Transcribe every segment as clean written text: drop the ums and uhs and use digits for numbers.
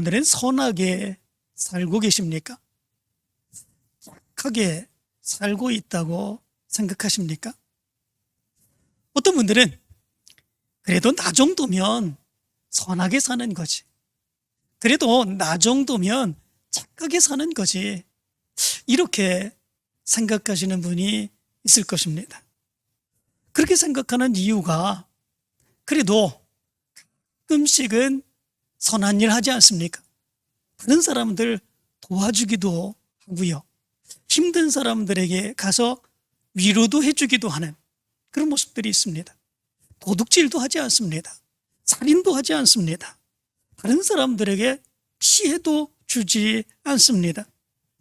여러분들은 선하게 살고 계십니까? 착하게 살고 있다고 생각하십니까? 어떤 분들은 그래도 나 정도면 선하게 사는 거지, 그래도 나 정도면 착하게 사는 거지, 이렇게 생각하시는 분이 있을 것입니다. 그렇게 생각하는 이유가 그래도 가끔씩은 선한 일 하지 않습니까? 다른 사람들 도와주기도 하고요, 힘든 사람들에게 가서 위로도 해주기도 하는 그런 모습들이 있습니다. 도둑질도 하지 않습니다. 살인도 하지 않습니다. 다른 사람들에게 피해도 주지 않습니다.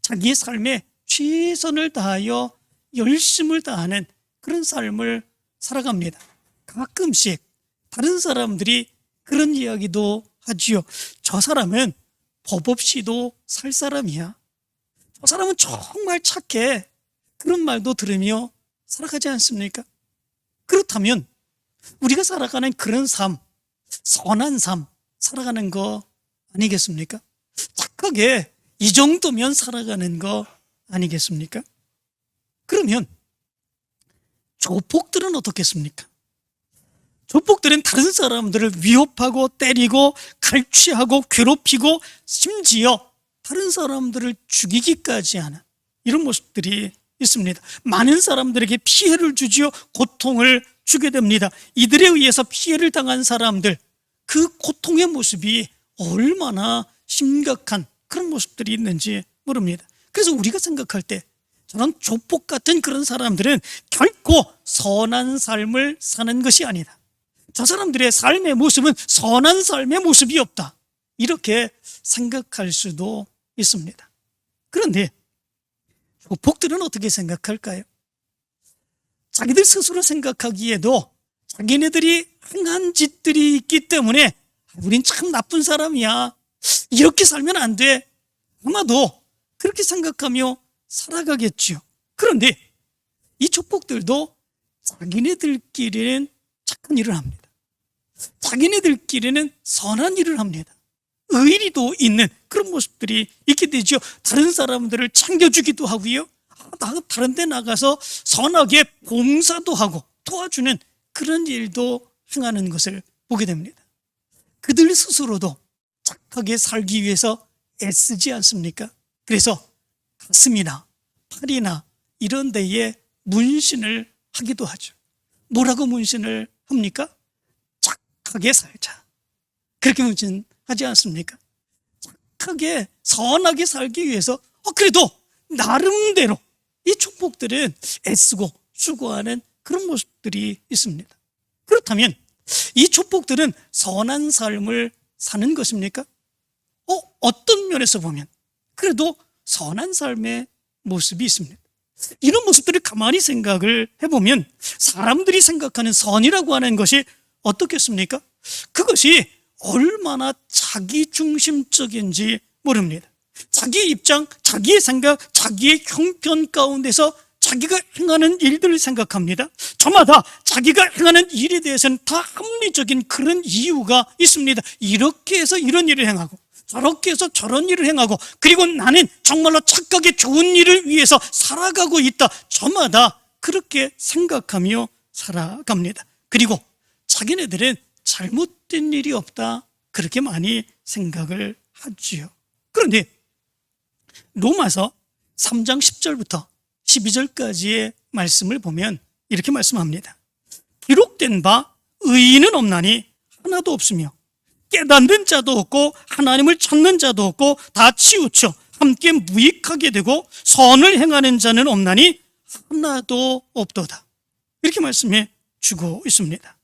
자기의 삶에 최선을 다하여 열심을 다하는 그런 삶을 살아갑니다. 가끔씩 다른 사람들이 그런 이야기도 하지요. 저 사람은 법 없이도 살 사람이야, 저 사람은 정말 착해, 그런 말도 들으며 살아가지 않습니까? 그렇다면 우리가 살아가는 그런 삶, 선한 삶 살아가는 거 아니겠습니까? 착하게 이 정도면 살아가는 거 아니겠습니까? 그러면 조폭들은 어떻겠습니까? 조폭들은 다른 사람들을 위협하고 때리고 갈취하고 괴롭히고 심지어 다른 사람들을 죽이기까지 하는 이런 모습들이 있습니다. 많은 사람들에게 피해를 주지요, 고통을 주게 됩니다. 이들에 의해서 피해를 당한 사람들, 그 고통의 모습이 얼마나 심각한 그런 모습들이 있는지 모릅니다. 그래서 우리가 생각할 때 저는 조폭 같은 그런 사람들은 결코 선한 삶을 사는 것이 아니다, 저 사람들의 삶의 모습은 선한 삶의 모습이 없다, 이렇게 생각할 수도 있습니다. 그런데 조폭들은 어떻게 생각할까요? 자기들 스스로 생각하기에도 자기네들이 행한 짓들이 있기 때문에 우린 참 나쁜 사람이야, 이렇게 살면 안 돼, 아마도 그렇게 생각하며 살아가겠죠. 그런데 이 조폭들도 자기네들끼리는 착한 일을 합니다. 자기네들끼리는 선한 일을 합니다. 의리도 있는 그런 모습들이 있게 되죠. 다른 사람들을 챙겨주기도 하고요, 다른 데 나가서 선하게 봉사도 하고 도와주는 그런 일도 행하는 것을 보게 됩니다. 그들 스스로도 착하게 살기 위해서 애쓰지 않습니까? 그래서 가슴이나 팔이나 이런 데에 문신을 하기도 하죠. 뭐라고 문신을 합니까? 착하게 살자, 그렇게 문신하지 않습니까? 착하게 선하게 살기 위해서 그래도 나름대로 이 조폭들은 애쓰고 수고하는 그런 모습들이 있습니다. 그렇다면 이 조폭들은 선한 삶을 사는 것입니까? 어떤 면에서 보면 그래도 선한 삶의 모습이 있습니다. 이런 모습들을 가만히 생각을 해보면 사람들이 생각하는 선이라고 하는 것이 어떻겠습니까? 그것이 얼마나 자기중심적인지 모릅니다. 자기의 입장, 자기의 생각, 자기의 형편 가운데서 자기가 행하는 일들을 생각합니다. 저마다 자기가 행하는 일에 대해서는 다 합리적인 그런 이유가 있습니다. 이렇게 해서 이런 일을 행하고 저렇게 해서 저런 일을 행하고, 그리고 나는 정말로 착하게 좋은 일을 위해서 살아가고 있다, 저마다 그렇게 생각하며 살아갑니다. 그리고 자기네들은 잘못된 일이 없다, 그렇게 많이 생각을 하지요. 그런데 로마서 3장 10절부터 12절까지의 말씀을 보면 이렇게 말씀합니다. 기록된 바 의인은 없나니 하나도 없으며 깨닫는 자도 없고 하나님을 찾는 자도 없고 다 치우쳐 함께 무익하게 되고 선을 행하는 자는 없나니 하나도 없도다, 이렇게 말씀해 주고 있습니다.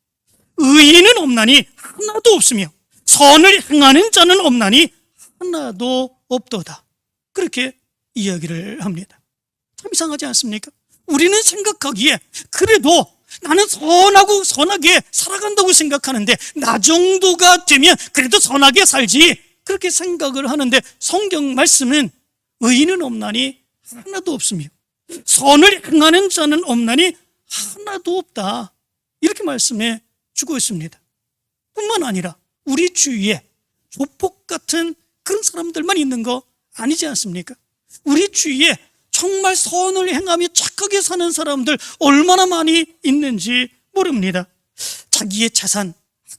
의인은 없나니 하나도 없으며 선을 행하는 자는 없나니 하나도 없도다, 그렇게 이야기를 합니다. 참 이상하지 않습니까? 우리는 생각하기에 그래도 나는 선하고 선하게 살아간다고 생각하는데 나 정도가 되면 그래도 선하게 살지, 그렇게 생각을 하는데 성경 말씀은 의인은 없나니 하나도 없으며 선을 행하는 자는 없나니 하나도 없다, 이렇게 말씀해 주고 있습니다. 뿐만 아니라 우리 주위에 조폭 같은 그런 사람들만 있는 거 아니지 않습니까? 우리 주위에 정말 선을 행하며 착하게 사는 사람들 얼마나 많이 있는지 모릅니다. 자기의 자산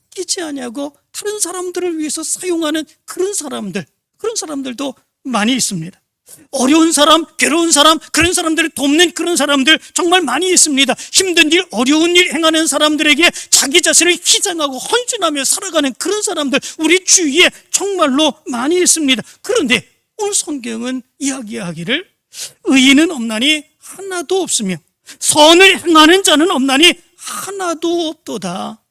아끼지 아니하고 다른 사람들을 위해서 사용하는 그런 사람들도 많이 있습니다. 어려운 사람, 괴로운 사람, 그런 사람들을 돕는 그런 사람들 정말 많이 있습니다. 힘든 일, 어려운 일 행하는 사람들에게 자기 자신을 희생하고 헌신하며 살아가는 그런 사람들 우리 주위에 정말로 많이 있습니다. 그런데 오늘 성경은 이야기하기를 의인은 없나니 하나도 없으며 선을 행하는 자는 없나니 하나도 없도다,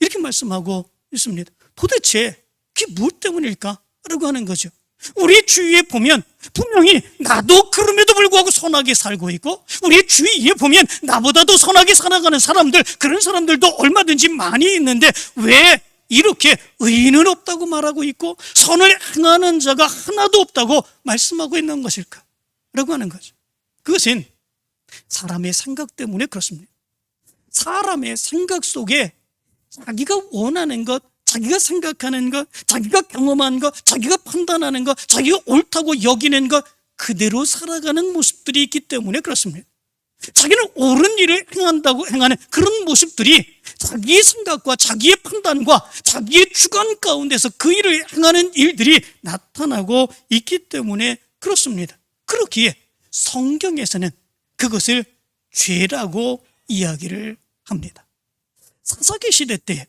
이렇게 말씀하고 있습니다. 도대체 그게 무엇 때문일까? 라고 하는 거죠. 우리 주위에 보면 분명히 나도 그럼에도 불구하고 선하게 살고 있고, 우리 주위에 보면 나보다도 선하게 살아가는 사람들, 그런 사람들도 얼마든지 많이 있는데 왜 이렇게 의인은 없다고 말하고 있고 선을 행하는 자가 하나도 없다고 말씀하고 있는 것일까? 라고 하는 거죠. 그것은 사람의 생각 때문에 그렇습니다. 사람의 생각 속에 자기가 원하는 것, 자기가 생각하는 것, 자기가 경험한 것, 자기가 판단하는 것, 자기가 옳다고 여기는 것 그대로 살아가는 모습들이 있기 때문에 그렇습니다. 자기는 옳은 일을 행하는 그런 모습들이 자기의 생각과 자기의 판단과 자기의 주관 가운데서 그 일을 행하는 일들이 나타나고 있기 때문에 그렇습니다. 그렇기에 성경에서는 그것을 죄라고 이야기를 합니다. 사사기 시대 때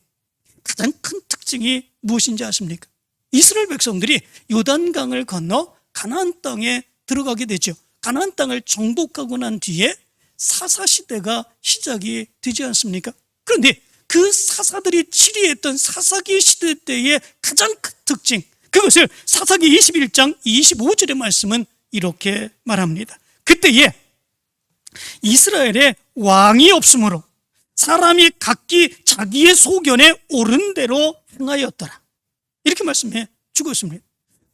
가장 큰 특징이 무엇인지 아십니까? 이스라엘 백성들이 요단강을 건너 가나안 땅에 들어가게 되죠. 가나안 땅을 정복하고 난 뒤에 사사시대가 시작이 되지 않습니까? 그런데 그 사사들이 치리했던 사사기 시대 때의 가장 큰 특징, 그것을 사사기 21장 25절의 말씀은 이렇게 말합니다. 그때에 이스라엘에 왕이 없으므로 사람이 각기 자기의 소견에 옳은 대로 행하였더라, 이렇게 말씀해 주고 있습니다.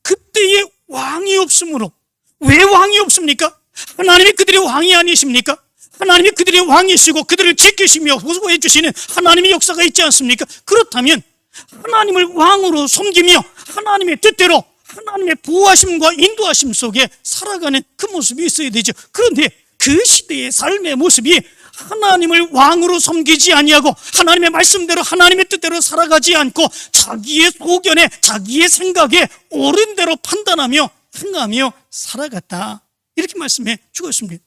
그때에 왕이 없으므로. 왜 왕이 없습니까? 하나님이 그들의 왕이 아니십니까? 하나님이 그들의 왕이시고 그들을 지키시며 보호해 주시는 하나님의 역사가 있지 않습니까? 그렇다면 하나님을 왕으로 섬기며 하나님의 뜻대로 하나님의 보호하심과 인도하심 속에 살아가는 그 모습이 있어야 되죠. 그런데 그 시대의 삶의 모습이 하나님을 왕으로 섬기지 아니하고 하나님의 말씀대로 하나님의 뜻대로 살아가지 않고 자기의 소견에 자기의 생각에 옳은 대로 판단하며 행하며 살아갔다, 이렇게 말씀해 주고 있습니다.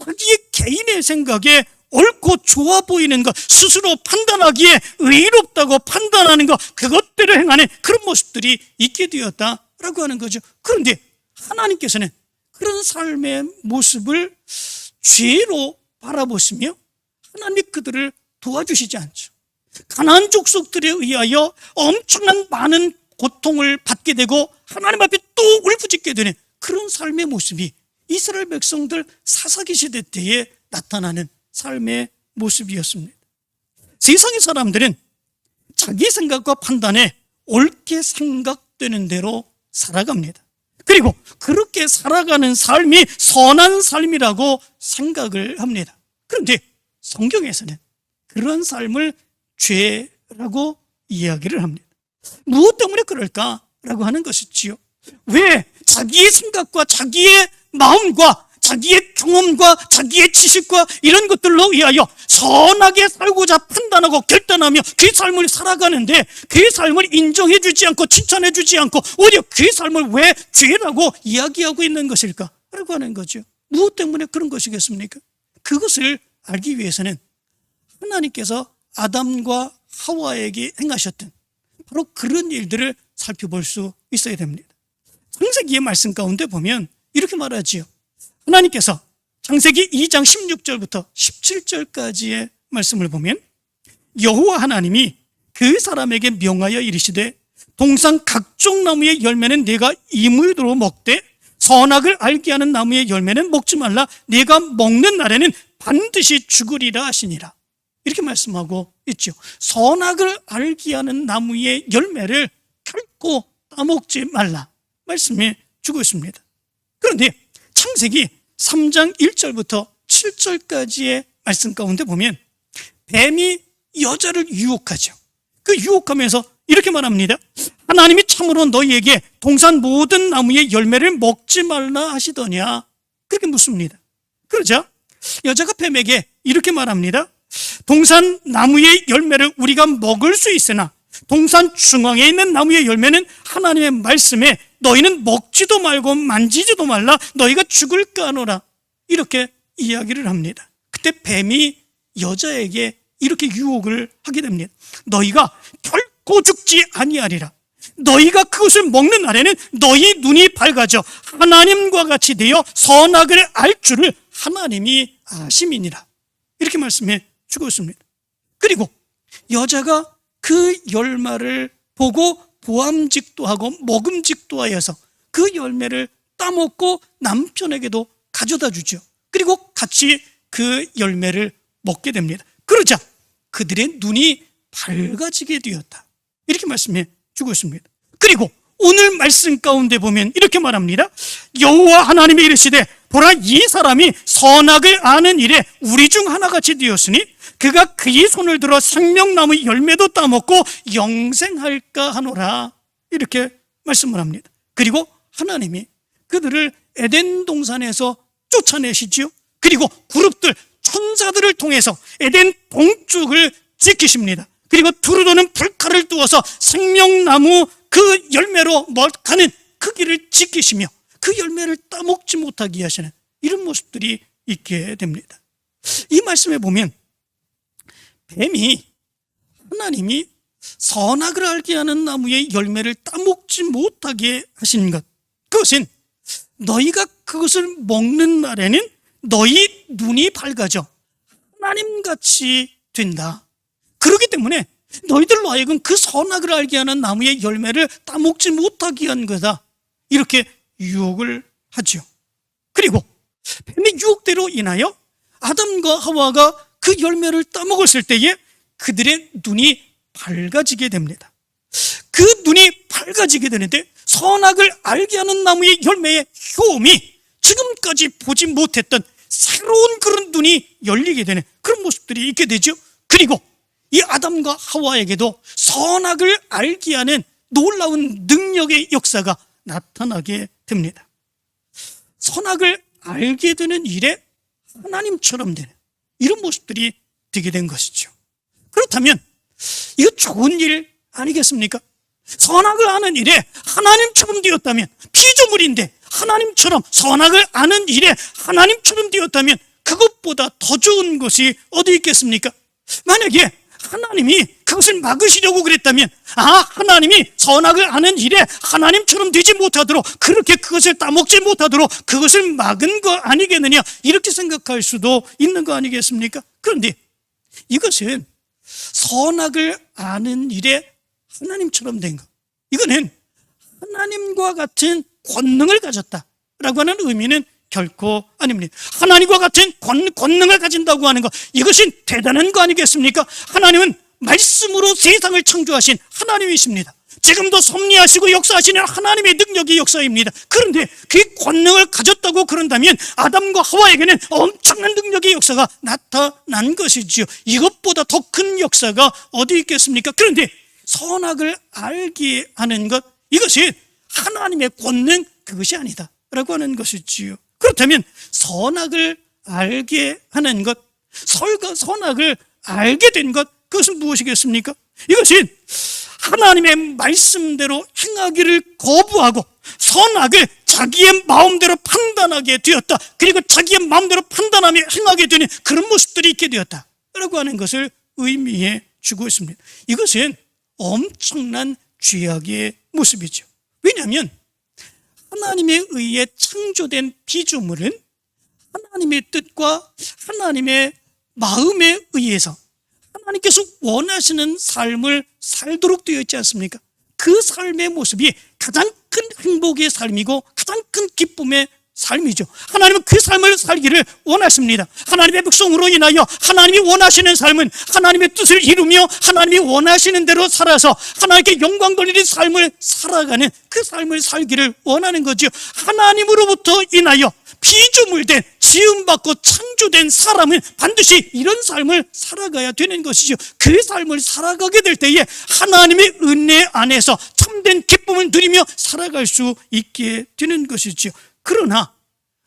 자기의 개인의 생각에 옳고 좋아 보이는 것, 스스로 판단하기에 의롭다고 판단하는 것, 그것대로 행하는 그런 모습들이 있게 되었다라고 하는 거죠. 그런데 하나님께서는 그런 삶의 모습을 죄로 바라보시며 하나님이 그들을 도와주시지 않죠. 가나안 족속들에 의하여 엄청난 많은 고통을 받게 되고 하나님 앞에 또 울부짖게 되는 그런 삶의 모습이 이스라엘 백성들 사사기 시대 때에 나타나는 삶의 모습이었습니다. 세상의 사람들은 자기 생각과 판단에 옳게 생각되는 대로 살아갑니다. 그리고 그렇게 살아가는 삶이 선한 삶이라고 생각을 합니다. 그런데 성경에서는 그런 삶을 죄라고 이야기를 합니다. 무엇 때문에 그럴까라고 하는 것이지요. 왜 자기의 생각과 자기의 마음과 자기의 경험과 자기의 지식과 이런 것들로 의하여 선하게 살고자 판단하고 결단하며 그 삶을 살아가는데 그 삶을 인정해 주지 않고 칭찬해 주지 않고 오히려 그 삶을 왜 죄라고 이야기하고 있는 것일까? 라고 하는 거죠. 무엇 때문에 그런 것이겠습니까? 그것을 알기 위해서는 하나님께서 아담과 하와에게 행하셨던 바로 그런 일들을 살펴볼 수 있어야 됩니다. 창세기의 말씀 가운데 보면 이렇게 말하지요. 하나님께서 창세기 2장 16절부터 17절까지의 말씀을 보면 여호와 하나님이 그 사람에게 명하여 이르시되 동산 각종 나무의 열매는 네가 임의로 먹되 선악을 알게 하는 나무의 열매는 먹지 말라. 네가 먹는 날에는 반드시 죽으리라 하시니라, 이렇게 말씀하고 있죠. 선악을 알게 하는 나무의 열매를 결코 따먹지 말라 말씀해 주고 있습니다. 그런데 창세기 3장 1절부터 7절까지의 말씀 가운데 보면 뱀이 여자를 유혹하죠. 그 유혹하면서 이렇게 말합니다. 하나님이 참으로 너희에게 동산 모든 나무의 열매를 먹지 말라 하시더냐, 그렇게 묻습니다. 그러자 여자가 뱀에게 이렇게 말합니다. 동산 나무의 열매를 우리가 먹을 수 있으나 동산 중앙에 있는 나무의 열매는 하나님의 말씀에 너희는 먹지도 말고 만지지도 말라, 너희가 죽을까 하노라, 이렇게 이야기를 합니다. 그때 뱀이 여자에게 이렇게 유혹을 하게 됩니다. 너희가 결코 죽지 아니하리라. 너희가 그것을 먹는 날에는 너희 눈이 밝아져 하나님과 같이 되어 선악을 알 줄을 하나님이 아심이니라, 이렇게 말씀해 주고 있습니다. 그리고 여자가 그 열매를 보고 보암직도 하고 먹음직도 하여서 그 열매를 따먹고 남편에게도 가져다 주죠. 그리고 같이 그 열매를 먹게 됩니다. 그러자 그들의 눈이 밝아지게 되었다, 이렇게 말씀해 주고 있습니다. 그리고 오늘 말씀 가운데 보면 이렇게 말합니다. 여호와 하나님이 이르시되 보라, 이 사람이 선악을 아는 일에 우리 중 하나같이 되었으니 그가 그의 손을 들어 생명나무 열매도 따먹고 영생할까 하노라, 이렇게 말씀을 합니다. 그리고 하나님이 그들을 에덴 동산에서 쫓아내시지요. 그리고 그룹들 천사들을 통해서 에덴 동쪽을 지키십니다. 그리고 두루도는 불칼을 두어서 생명나무 그 열매로 가는 그 길을 지키시며 그 열매를 따먹지 못하게 하시는 이런 모습들이 있게 됩니다. 이 말씀에 보면 뱀이 하나님이 선악을 알게 하는 나무의 열매를 따먹지 못하게 하신 것, 그것은 너희가 그것을 먹는 날에는 너희 눈이 밝아져 하나님같이 된다. 그렇기 때문에 너희들로 하여금 그 선악을 알게 하는 나무의 열매를 따먹지 못하게 한 거다, 이렇게 유혹을 하죠. 그리고 뱀의 유혹대로 인하여 아담과 하와가 그 열매를 따먹었을 때에 그들의 눈이 밝아지게 됩니다. 그 눈이 밝아지게 되는데 선악을 알게 하는 나무의 열매의 효험이 지금까지 보지 못했던 새로운 그런 눈이 열리게 되는 그런 모습들이 있게 되죠. 그리고 이 아담과 하와에게도 선악을 알게 하는 놀라운 능력의 역사가 나타나게 됩니다. 선악을 알게 되는 일에 하나님처럼 되는 이런 모습들이 되게 된 것이죠. 그렇다면 이거 좋은 일 아니겠습니까? 선악을 아는 일에 하나님처럼 되었다면, 피조물인데 하나님처럼 선악을 아는 일에 하나님처럼 되었다면 그것보다 더 좋은 것이 어디 있겠습니까? 만약에 하나님이 그것을 막으시려고 그랬다면, 하나님이 선악을 아는 일에 하나님처럼 되지 못하도록, 그렇게 그것을 따먹지 못하도록 그것을 막은 거 아니겠느냐, 이렇게 생각할 수도 있는 거 아니겠습니까? 그런데 이것은 선악을 아는 일에 하나님처럼 된 것, 이거는 하나님과 같은 권능을 가졌다라고 하는 의미는 결코 아닙니다. 하나님과 같은 권능을 가진다고 하는 것, 이것은 대단한 거 아니겠습니까? 하나님은 말씀으로 세상을 창조하신 하나님이십니다. 지금도 섭리하시고 역사하시는 하나님의 능력이 역사입니다. 그런데 그 권능을 가졌다고 그런다면 아담과 하와에게는 엄청난 능력의 역사가 나타난 것이지요. 이것보다 더 큰 역사가 어디 있겠습니까? 그런데 선악을 알게 하는 것, 이것이 하나님의 권능, 그것이 아니다 라고 하는 것이지요. 그렇다면 선악을 알게 하는 것, 선악을 알게 된 것, 그것은 무엇이겠습니까? 이것은 하나님의 말씀대로 행하기를 거부하고 선악을 자기의 마음대로 판단하게 되었다, 그리고 자기의 마음대로 판단하며 행하게 되는 그런 모습들이 있게 되었다 라고 하는 것을 의미해 주고 있습니다. 이것은 엄청난 죄악의 모습이죠. 왜냐하면 하나님에 의해 창조된 피조물은 하나님의 뜻과 하나님의 마음에 의해서 하나님께서 원하시는 삶을 살도록 되어 있지 않습니까? 그 삶의 모습이 가장 큰 행복의 삶이고 가장 큰 기쁨의 삶이죠. 하나님은 그 삶을 살기를 원하십니다. 하나님의 백성으로 인하여 하나님이 원하시는 삶은 하나님의 뜻을 이루며 하나님이 원하시는 대로 살아서 하나님께 영광 돌리는 삶을 살아가는 그 삶을 살기를 원하는 거죠. 하나님으로부터 인하여 피조물된, 지음받고 창조된 사람은 반드시 이런 삶을 살아가야 되는 것이죠. 그 삶을 살아가게 될 때에 하나님의 은혜 안에서 참 참된 기쁨을 누리며 살아갈 수 있게 되는 것이죠. 그러나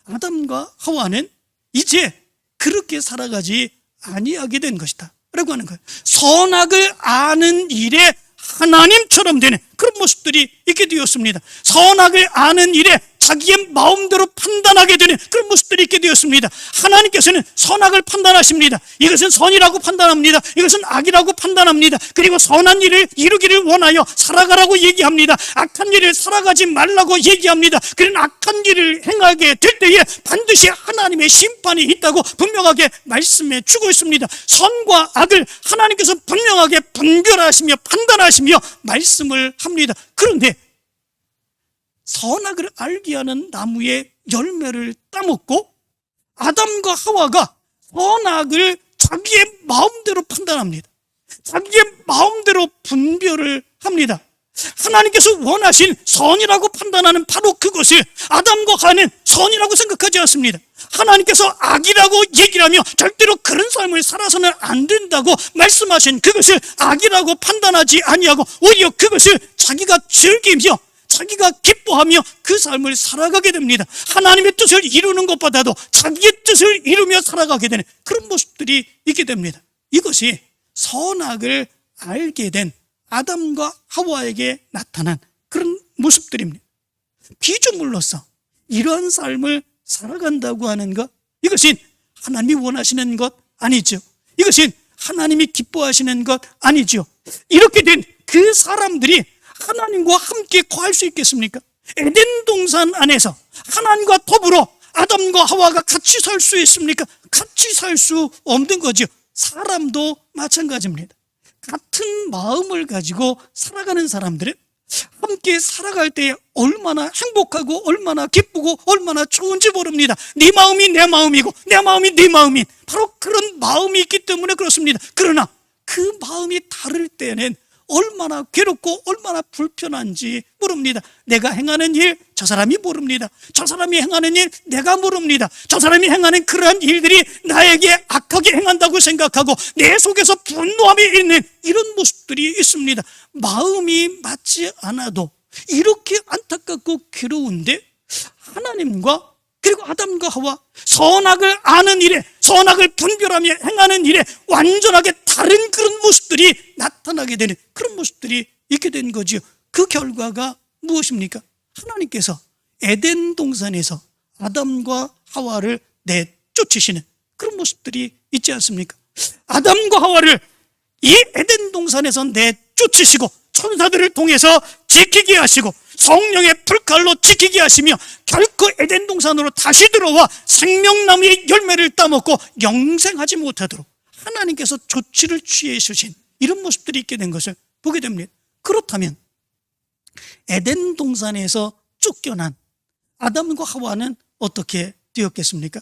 아담과 하와는 이제 그렇게 살아가지 아니하게 된 것이다 라고 하는 거예요. 선악을 아는 일에 하나님처럼 되는 그런 모습들이 있게 되었습니다. 선악을 아는 일에 자기의 마음대로 판단하게 되는 그런 모습들이 있게 되었습니다. 하나님께서는 선악을 판단하십니다. 이것은 선이라고 판단합니다. 이것은 악이라고 판단합니다. 그리고 선한 일을 이루기를 원하여 살아가라고 얘기합니다. 악한 일을 살아가지 말라고 얘기합니다. 그런 악한 일을 행하게 될 때에 반드시 하나님의 심판이 있다고 분명하게 말씀해 주고 있습니다. 선과 악을 하나님께서 분명하게 분별하시며 판단하시며 말씀을 합니다. 그런데 선악을 알게 하는 나무의 열매를 따먹고 아담과 하와가 선악을 자기의 마음대로 판단합니다. 자기의 마음대로 분별을 합니다. 하나님께서 원하신 선이라고 판단하는 바로 그것을 아담과 하와는 선이라고 생각하지 않습니다. 하나님께서 악이라고 얘기를 하며 절대로 그런 삶을 살아서는 안 된다고 말씀하신 그것을 악이라고 판단하지 아니하고 오히려 그것을 자기가 즐기며 자기가 기뻐하며 그 삶을 살아가게 됩니다. 하나님의 뜻을 이루는 것보다도 자기의 뜻을 이루며 살아가게 되는 그런 모습들이 있게 됩니다. 이것이 선악을 알게 된 아담과 하와에게 나타난 그런 모습들입니다. 피조물로서 이러한 삶을 살아간다고 하는 것, 이것이 하나님이 원하시는 것 아니죠. 이것이 하나님이 기뻐하시는 것 아니죠. 이렇게 된 그 사람들이 하나님과 함께 거할 수 있겠습니까? 에덴 동산 안에서 하나님과 더불어 아담과 하와가 같이 살 수 있습니까? 같이 살 수 없는 거죠. 사람도 마찬가지입니다. 같은 마음을 가지고 살아가는 사람들은 함께 살아갈 때 얼마나 행복하고 얼마나 기쁘고 얼마나 좋은지 모릅니다. 네 마음이 내 마음이고 내 마음이 네 마음인 바로 그런 마음이 있기 때문에 그렇습니다. 그러나 그 마음이 다를 때는 얼마나 괴롭고 얼마나 불편한지 모릅니다. 내가 행하는 일 저 사람이 모릅니다. 저 사람이 행하는 일 내가 모릅니다. 저 사람이 행하는 그러한 일들이 나에게 악하게 행한다고 생각하고 내 속에서 분노함이 있는 이런 모습들이 있습니다. 마음이 맞지 않아도 이렇게 안타깝고 괴로운데 하나님과 그리고 아담과 하와 선악을 아는 일에 선악을 분별하며 행하는 일에 완전하게 다른 그런 모습들이 나타나게 되는 그런 모습들이 있게 된 거지요. 그 결과가 무엇입니까? 하나님께서 에덴 동산에서 아담과 하와를 내쫓으시는 그런 모습들이 있지 않습니까? 아담과 하와를 이 에덴 동산에서 내쫓으시고 천사들을 통해서 지키게 하시고 성령의 불칼로 지키게 하시며 결코 에덴 동산으로 다시 들어와 생명나무의 열매를 따먹고 영생하지 못하도록 하나님께서 조치를 취해 주신 이런 모습들이 있게 된 것을 보게 됩니다. 그렇다면 에덴 동산에서 쫓겨난 아담과 하와는 어떻게 되었겠습니까?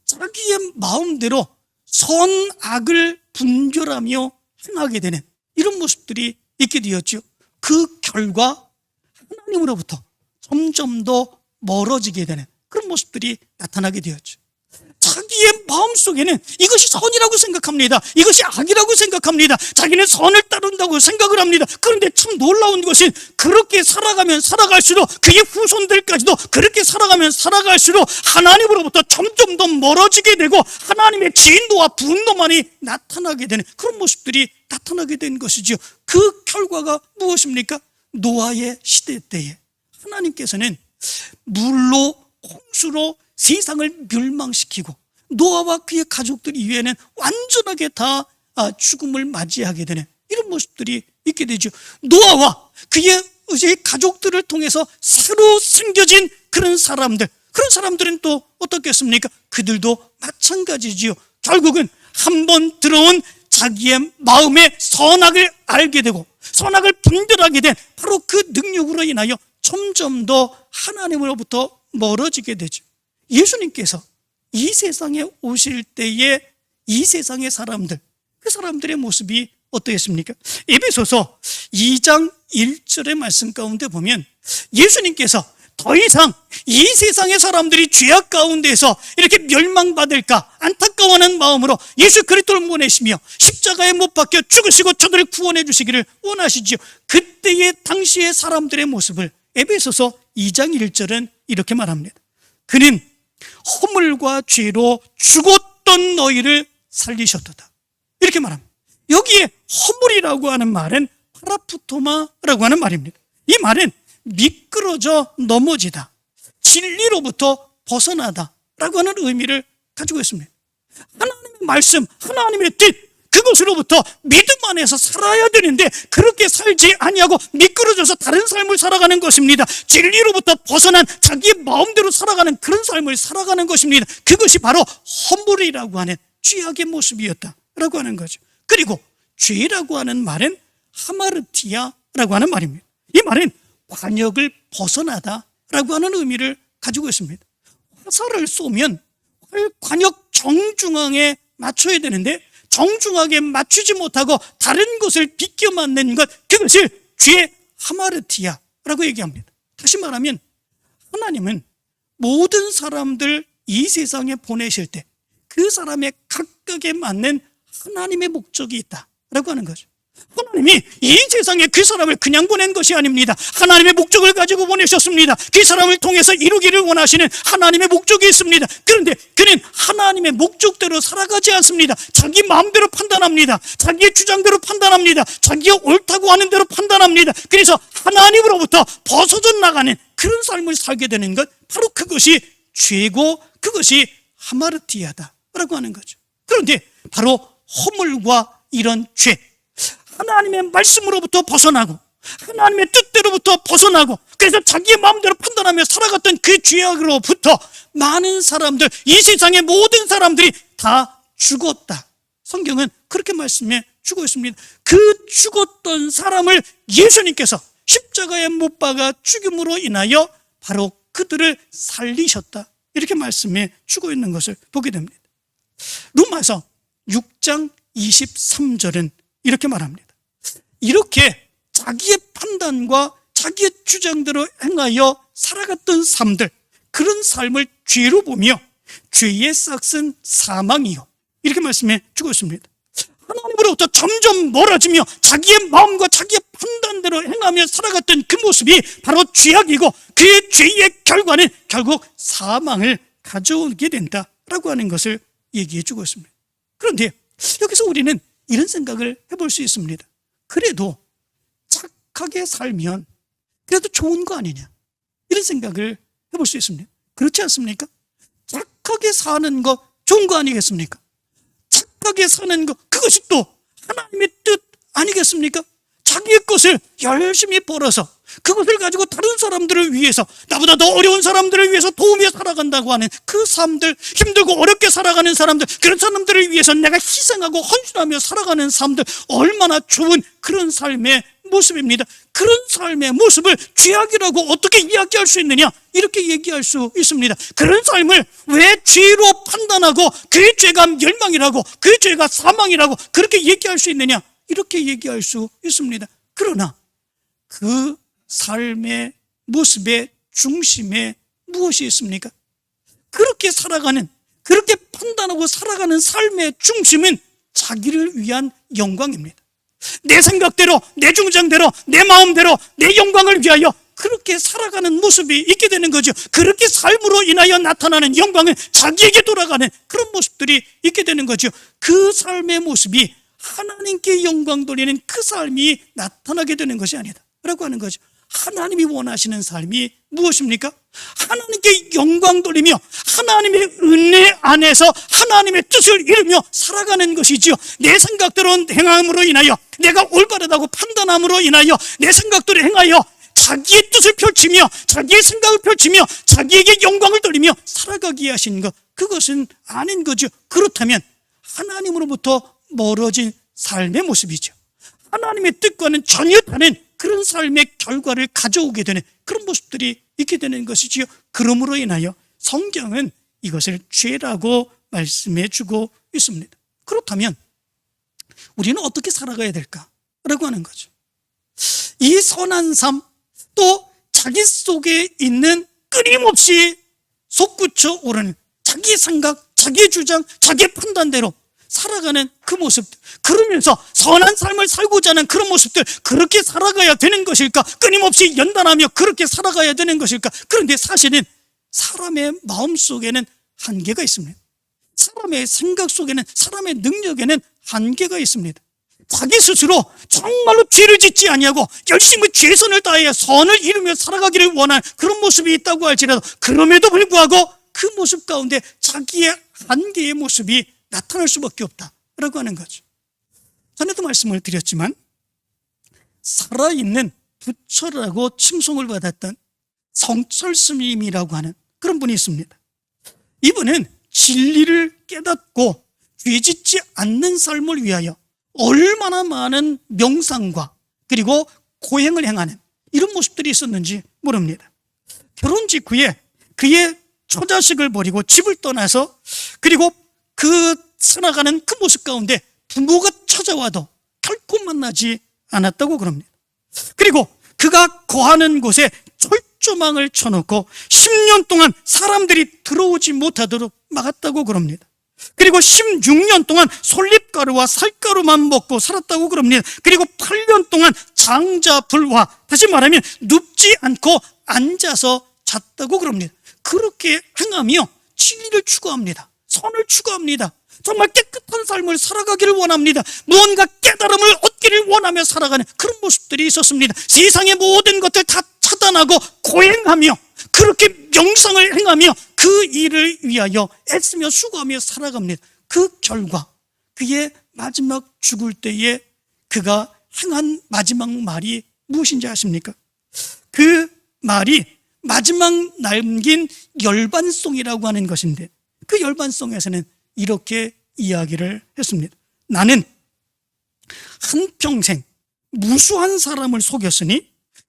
자기의 마음대로 선악을 분별하며 행하게 되는 이런 모습들이 있게 되었죠. 그 결과 하나님으로부터 점점 더 멀어지게 되는 그런 모습들이 나타나게 되었죠. 자기의 마음속에는 이것이 선이라고 생각합니다. 이것이 악이라고 생각합니다. 자기는 선을 따른다고 생각을 합니다. 그런데 참 놀라운 것이 그렇게 살아가면 살아갈수록 그의 후손들까지도 그렇게 살아가면 살아갈수록 하나님으로부터 점점 더 멀어지게 되고 하나님의 진노와 분노만이 나타나게 되는 그런 모습들이 나타나게 된 것이죠. 그 결과가 무엇입니까? 노아의 시대 때에 하나님께서는 물로 홍수로 세상을 멸망시키고 노아와 그의 가족들 이외에는 완전하게 다 죽음을 맞이하게 되는 이런 모습들이 있게 되죠. 노아와 그의 가족들을 통해서 새로 생겨진 그런 사람들은 또 어떻겠습니까? 그들도 마찬가지지요. 결국은 한번 들어온 자기의 마음의 선악을 알게 되고 선악을 분별하게 된 바로 그 능력으로 인하여 점점 더 하나님으로부터 멀어지게 되죠. 예수님께서 이 세상에 오실 때에 이 세상의 사람들, 그 사람들의 모습이 어떠했습니까? 에베소서 2장 1절의 말씀 가운데 보면 예수님께서 더 이상 이 세상의 사람들이 죄악 가운데서 이렇게 멸망받을까 안타까워하는 마음으로 예수 그리스도를 보내시며 십자가에 못 박혀 죽으시고 저들을 구원해 주시기를 원하시지요. 그때의 당시의 사람들의 모습을 에베소서 2장 1절은 이렇게 말합니다. 그는 허물과 죄로 죽었던 너희를 살리셨도다. 이렇게 말합니다. 여기에 허물이라고 하는 말은 파라푸토마라고 하는 말입니다. 이 말은 미끄러져 넘어지다, 진리로부터 벗어나다 라고 하는 의미를 가지고 있습니다. 하나님의 말씀, 하나님의 뜻, 그것으로부터 믿음 안에서 살아야 되는데 그렇게 살지 아니하고 미끄러져서 다른 삶을 살아가는 것입니다. 진리로부터 벗어난 자기의 마음대로 살아가는 그런 삶을 살아가는 것입니다. 그것이 바로 허물이라고 하는 죄악의 모습이었다라고 하는 거죠. 그리고 죄라고 하는 말은 하마르티아라고 하는 말입니다. 이 말은 관역을 벗어나다라고 하는 의미를 가지고 있습니다. 화살을 쏘면 관역 정중앙에 맞춰야 되는데 정중하게 맞추지 못하고 다른 곳을 비껴 맞는 것, 그것을 죄의 하마르티아라고 얘기합니다. 다시 말하면 하나님은 모든 사람들 이 세상에 보내실 때 그 사람의 각각에 맞는 하나님의 목적이 있다라고 하는 거죠. 하나님이 이 세상에 그 사람을 그냥 보낸 것이 아닙니다. 하나님의 목적을 가지고 보내셨습니다. 그 사람을 통해서 이루기를 원하시는 하나님의 목적이 있습니다. 그런데 그는 하나님의 목적대로 살아가지 않습니다. 자기 마음대로 판단합니다. 자기의 주장대로 판단합니다. 자기가 옳다고 하는 대로 판단합니다. 그래서 하나님으로부터 벗어져 나가는 그런 삶을 살게 되는 것, 바로 그것이 죄고 그것이 하마르티아다라고 하는 거죠. 그런데 바로 허물과 이런 죄, 하나님의 말씀으로부터 벗어나고 하나님의 뜻대로부터 벗어나고 그래서 자기의 마음대로 판단하며 살아갔던 그 죄악으로부터 많은 사람들, 이 세상의 모든 사람들이 다 죽었다. 성경은 그렇게 말씀해 주고 있습니다. 그 죽었던 사람을 예수님께서 십자가에 못 박아 죽임으로 인하여 바로 그들을 살리셨다, 이렇게 말씀해 주고 있는 것을 보게 됩니다. 로마서 6장 23절은 이렇게 말합니다. 이렇게 자기의 판단과 자기의 주장대로 행하여 살아갔던 삶들, 그런 삶을 죄로 보며 죄의 싹은 사망이요, 이렇게 말씀해 주고 있습니다. 하나님으로부터 점점 멀어지며 자기의 마음과 자기의 판단대로 행하며 살아갔던 그 모습이 바로 죄악이고 그 죄의 결과는 결국 사망을 가져오게 된다라고 하는 것을 얘기해 주고 있습니다. 그런데 여기서 우리는 이런 생각을 해볼 수 있습니다. 그래도 착하게 살면 그래도 좋은 거 아니냐, 이런 생각을 해볼 수 있습니다. 그렇지 않습니까? 착하게 사는 거 좋은 거 아니겠습니까? 착하게 사는 거, 그것이 또 하나님의 뜻 아니겠습니까? 자기의 것을 열심히 벌어서 그것을 가지고 다른 사람들을 위해서, 나보다 더 어려운 사람들을 위해서 도우며 살아간다고 하는 그 사람들, 힘들고 어렵게 살아가는 사람들, 그런 사람들을 위해서 내가 희생하고 헌신하며 살아가는 사람들, 얼마나 좋은 그런 삶의 모습입니다. 그런 삶의 모습을 죄악이라고 어떻게 이야기할 수 있느냐, 이렇게 얘기할 수 있습니다. 그런 삶을 왜 죄로 판단하고 그 죄가 멸망이라고, 그 죄가 사망이라고 그렇게 얘기할 수 있느냐, 이렇게 얘기할 수 있습니다. 그러나 그 삶의 모습의 중심에 무엇이 있습니까? 그렇게 살아가는, 그렇게 판단하고 살아가는 삶의 중심은 자기를 위한 영광입니다. 내 생각대로, 내 주장대로, 내 마음대로, 내 영광을 위하여 그렇게 살아가는 모습이 있게 되는 거죠. 그렇게 삶으로 인하여 나타나는 영광은 자기에게 돌아가는 그런 모습들이 있게 되는 거죠. 그 삶의 모습이 하나님께 영광 돌리는 그 삶이 나타나게 되는 것이 아니다 라고 하는 거죠. 하나님이 원하시는 삶이 무엇입니까? 하나님께 영광 돌리며 하나님의 은혜 안에서 하나님의 뜻을 이루며 살아가는 것이지요. 내 생각대로 행함으로 인하여, 내가 올바르다고 판단함으로 인하여 내 생각대로 행하여 자기의 뜻을 펼치며 자기의 생각을 펼치며 자기에게 영광을 돌리며 살아가게 하신 것, 그것은 아닌 거죠. 그렇다면 하나님으로부터 멀어진 삶의 모습이죠. 하나님의 뜻과는 전혀 다른 그런 삶의 결과를 가져오게 되는 그런 모습들이 있게 되는 것이지요. 그러므로 인하여 성경은 이것을 죄라고 말씀해 주고 있습니다. 그렇다면 우리는 어떻게 살아가야 될까라고 하는 거죠. 이 선한 삶, 또 자기 속에 있는 끊임없이 솟구쳐 오르는 자기 생각, 자기 주장, 자기 판단대로 살아가는 그 모습, 그러면서 선한 삶을 살고자 하는 그런 모습들, 그렇게 살아가야 되는 것일까? 끊임없이 연단하며 그렇게 살아가야 되는 것일까? 그런데 사실은 사람의 마음 속에는 한계가 있습니다. 사람의 생각 속에는, 사람의 능력에는 한계가 있습니다. 자기 스스로 정말로 죄를 짓지 아니하고 열심히 최선을 다해 선을 이루며 살아가기를 원하는 그런 모습이 있다고 할지라도, 그럼에도 불구하고 그 모습 가운데 자기의 한계의 모습이 나타날 수밖에 없다라고 하는 거죠. 전에도 말씀을 드렸지만 살아있는 부처라고 칭송을 받았던 성철 스님이라고 하는 그런 분이 있습니다. 이분은 진리를 깨닫고 죄짓지 않는 삶을 위하여 얼마나 많은 명상과 그리고 고행을 행하는 이런 모습들이 있었는지 모릅니다. 결혼 직후에 그의 처자식을 버리고 집을 떠나서, 그리고 그 살아가는 그 모습 가운데 부모가 찾아와도 결코 만나지 않았다고 그럽니다. 그리고 그가 거하는 곳에 철조망을 쳐놓고 10년 동안 사람들이 들어오지 못하도록 막았다고 그럽니다. 그리고 16년 동안 솔잎가루와 살가루만 먹고 살았다고 그럽니다. 그리고 8년 동안 장자불화, 다시 말하면 눕지 않고 앉아서 잤다고 그럽니다. 그렇게 행하며 진리를 추구합니다. 선을 추구합니다. 정말 깨끗한 삶을 살아가기를 원합니다. 무언가 깨달음을 얻기를 원하며 살아가는 그런 모습들이 있었습니다. 세상의 모든 것들 다 차단하고 고행하며 그렇게 명상을 행하며 그 일을 위하여 애쓰며 수고하며 살아갑니다. 그 결과 그의 마지막 죽을 때에 그가 행한 마지막 말이 무엇인지 아십니까? 그 말이 마지막 남긴 열반송이라고 하는 것인데, 그 열반송에서는 이렇게 이야기를 했습니다. 나는 한평생 무수한 사람을 속였으니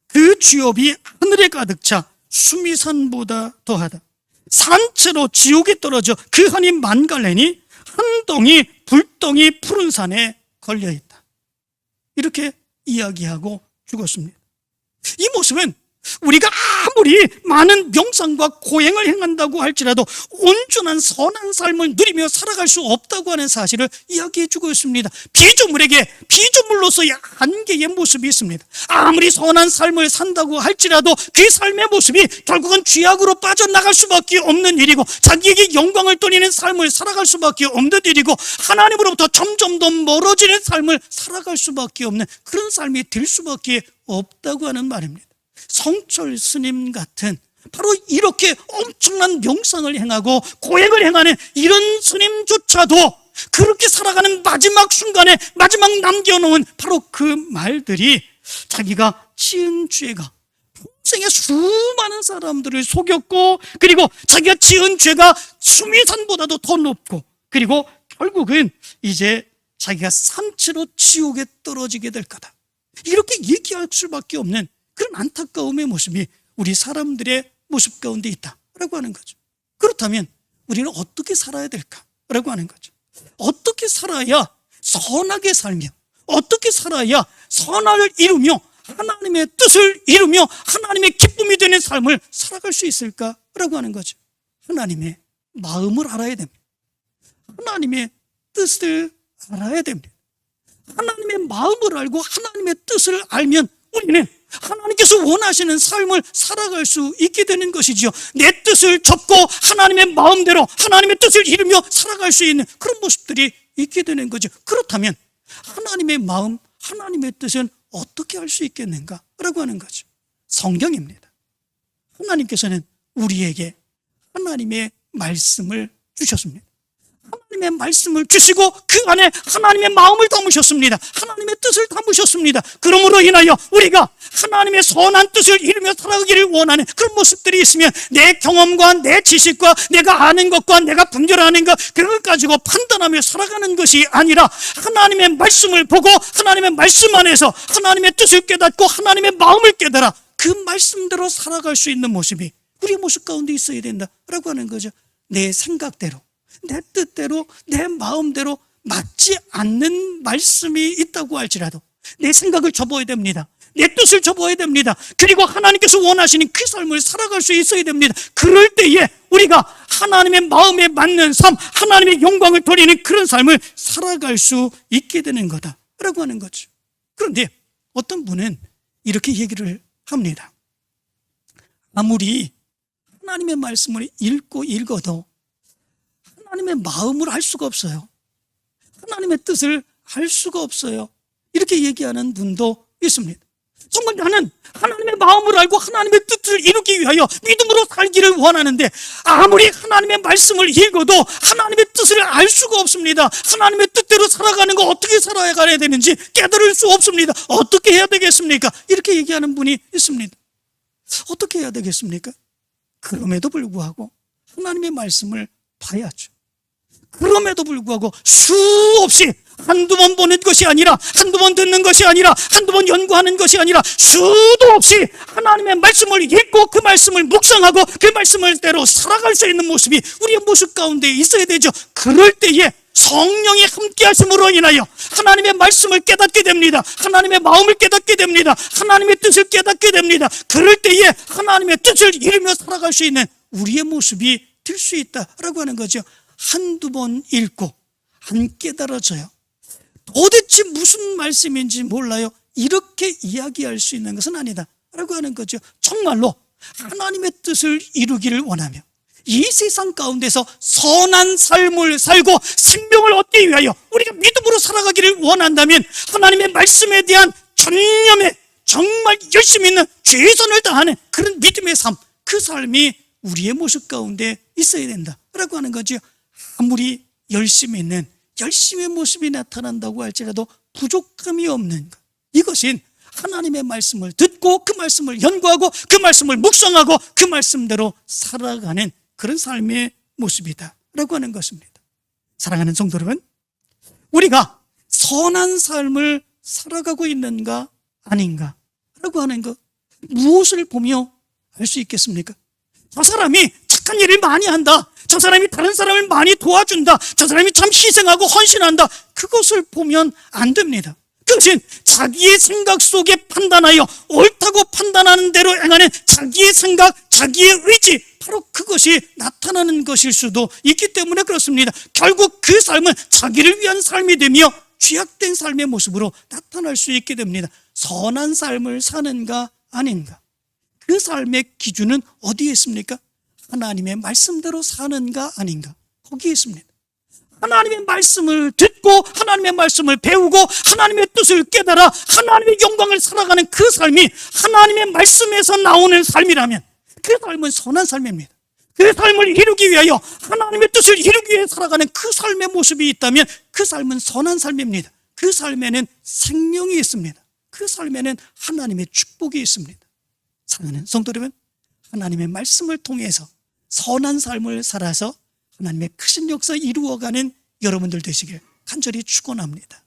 그 죄업이 하늘에 가득 차 수미산보다 더하다. 산채로 지옥에 떨어져 그 한이 만갈래니 한 덩이 불덩이 푸른 산에 걸려있다. 이렇게 이야기하고 죽었습니다. 이 모습은 우리가 아무리 많은 명상과 고행을 행한다고 할지라도 온전한 선한 삶을 누리며 살아갈 수 없다고 하는 사실을 이야기해 주고 있습니다. 피조물에게 피조물로서의 한계의 모습이 있습니다. 아무리 선한 삶을 산다고 할지라도 그 삶의 모습이 결국은 죄악으로 빠져나갈 수밖에 없는 일이고, 자기에게 영광을 돌리는 삶을 살아갈 수밖에 없는 일이고, 하나님으로부터 점점 더 멀어지는 삶을 살아갈 수밖에 없는 그런 삶이 될 수밖에 없다고 하는 말입니다. 성철 스님 같은 바로 이렇게 엄청난 명상을 행하고 고행을 행하는 이런 스님조차도 그렇게 살아가는 마지막 순간에 마지막 남겨놓은 바로 그 말들이, 자기가 지은 죄가 평생에 수많은 사람들을 속였고, 그리고 자기가 지은 죄가 수미산보다도 더 높고, 그리고 결국은 이제 자기가 산채로 지옥에 떨어지게 될 거다, 이렇게 얘기할 수밖에 없는 그런 안타까움의 모습이 우리 사람들의 모습 가운데 있다라고 하는 거죠. 그렇다면 우리는 어떻게 살아야 될까라고 하는 거죠. 어떻게 살아야 선하게 살며, 어떻게 살아야 선을 이루며 하나님의 뜻을 이루며 하나님의 기쁨이 되는 삶을 살아갈 수 있을까라고 하는 거죠. 하나님의 마음을 알아야 됩니다. 하나님의 뜻을 알아야 됩니다. 하나님의 마음을 알고 하나님의 뜻을 알면 우리는 하나님께서 원하시는 삶을 살아갈 수 있게 되는 것이지요. 내 뜻을 접고 하나님의 마음대로 하나님의 뜻을 이루며 살아갈 수 있는 그런 모습들이 있게 되는 거죠. 그렇다면 하나님의 마음, 하나님의 뜻은 어떻게 할 수 있겠는가라고 하는 거죠. 성경입니다. 하나님께서는 우리에게 하나님의 말씀을 주셨습니다. 하나님의 말씀을 주시고 그 안에 하나님의 마음을 담으셨습니다. 하나님의 뜻을 담으셨습니다. 그러므로 인하여 우리가 하나님의 선한 뜻을 이루며 살아가기를 원하는 그런 모습들이 있으면 내 경험과 내 지식과 내가 아는 것과 내가 분별하는 것, 그걸 가지고 판단하며 살아가는 것이 아니라 하나님의 말씀을 보고 하나님의 말씀 안에서 하나님의 뜻을 깨닫고 하나님의 마음을 깨달아 그 말씀대로 살아갈 수 있는 모습이 우리의 모습 가운데 있어야 된다라고 하는 거죠. 내 생각대로, 내 뜻대로, 내 마음대로 맞지 않는 말씀이 있다고 할지라도 내 생각을 접어야 됩니다. 내 뜻을 접어야 됩니다. 그리고 하나님께서 원하시는 그 삶을 살아갈 수 있어야 됩니다. 그럴 때에 우리가 하나님의 마음에 맞는 삶, 하나님의 영광을 돌리는 그런 삶을 살아갈 수 있게 되는 거다라고 하는 거죠. 그런데 어떤 분은 이렇게 얘기를 합니다. 아무리 하나님의 말씀을 읽고 읽어도 하나님의 마음을 알 수가 없어요. 하나님의 뜻을 알 수가 없어요. 이렇게 얘기하는 분도 있습니다. 정말 나는 하나님의 마음을 알고 하나님의 뜻을 이루기 위하여 믿음으로 살기를 원하는데 아무리 하나님의 말씀을 읽어도 하나님의 뜻을 알 수가 없습니다. 하나님의 뜻대로 살아가는 거 어떻게 살아가야 되는지 깨달을 수 없습니다. 어떻게 해야 되겠습니까? 이렇게 얘기하는 분이 있습니다. 어떻게 해야 되겠습니까? 그럼에도 불구하고 하나님의 말씀을 봐야죠. 그럼에도 불구하고 수없이 한두 번 보는 것이 아니라 한두 번 듣는 것이 아니라 한두 번 연구하는 것이 아니라 수도 없이 하나님의 말씀을 읽고 그 말씀을 묵상하고 그 말씀을대로 살아갈 수 있는 모습이 우리의 모습 가운데 있어야 되죠. 그럴 때에 성령이 함께 하심으로 인하여 하나님의 말씀을 깨닫게 됩니다. 하나님의 마음을 깨닫게 됩니다. 하나님의 뜻을 깨닫게 됩니다. 그럴 때에 하나님의 뜻을 이루며 살아갈 수 있는 우리의 모습이 될 수 있다라고 하는 거죠. 한두 번 읽고 안 깨달아져요. 도대체 무슨 말씀인지 몰라요. 이렇게 이야기할 수 있는 것은 아니다 라고 하는 거죠. 정말로 하나님의 뜻을 이루기를 원하며 이 세상 가운데서 선한 삶을 살고 생명을 얻기 위하여 우리가 믿음으로 살아가기를 원한다면 하나님의 말씀에 대한 전념에 정말 열심히 있는 최선을 다하는 그런 믿음의 삶, 그 삶이 우리의 모습 가운데 있어야 된다라고 하는 거죠. 아무리 열심히 있는 열심의 모습이 나타난다고 할지라도 부족함이 없는 것, 이것은 하나님의 말씀을 듣고 그 말씀을 연구하고 그 말씀을 묵상하고 그 말씀대로 살아가는 그런 삶의 모습이다라고 하는 것입니다. 사랑하는 성도 여러분, 우리가 선한 삶을 살아가고 있는가 아닌가 라고 하는 것, 무엇을 보며 알 수 있겠습니까? 저 사람이 착한 일을 많이 한다, 저 사람이 다른 사람을 많이 도와준다, 저 사람이 참 희생하고 헌신한다, 그것을 보면 안 됩니다. 그것은 자기의 생각 속에 판단하여 옳다고 판단하는 대로 행하는 자기의 생각, 자기의 의지, 바로 그것이 나타나는 것일 수도 있기 때문에 그렇습니다. 결국 그 삶은 자기를 위한 삶이 되며 죄악된 삶의 모습으로 나타날 수 있게 됩니다. 선한 삶을 사는가 아닌가, 그 삶의 기준은 어디에 있습니까? 하나님의 말씀대로 사는가 아닌가, 거기에 있습니다. 하나님의 말씀을 듣고 하나님의 말씀을 배우고 하나님의 뜻을 깨달아 하나님의 영광을 살아가는 그 삶이 하나님의 말씀에서 나오는 삶이라면 그 삶은 선한 삶입니다. 그 삶을 이루기 위하여 하나님의 뜻을 이루기 위해 살아가는 그 삶의 모습이 있다면 그 삶은 선한 삶입니다. 그 삶에는 생명이 있습니다. 그 삶에는 하나님의 축복이 있습니다. 사랑하는 성도 여러분, 하나님의 말씀을 통해서 선한 삶을 살아서 하나님의 크신 역사 이루어가는 여러분들 되시길 간절히 축원합니다.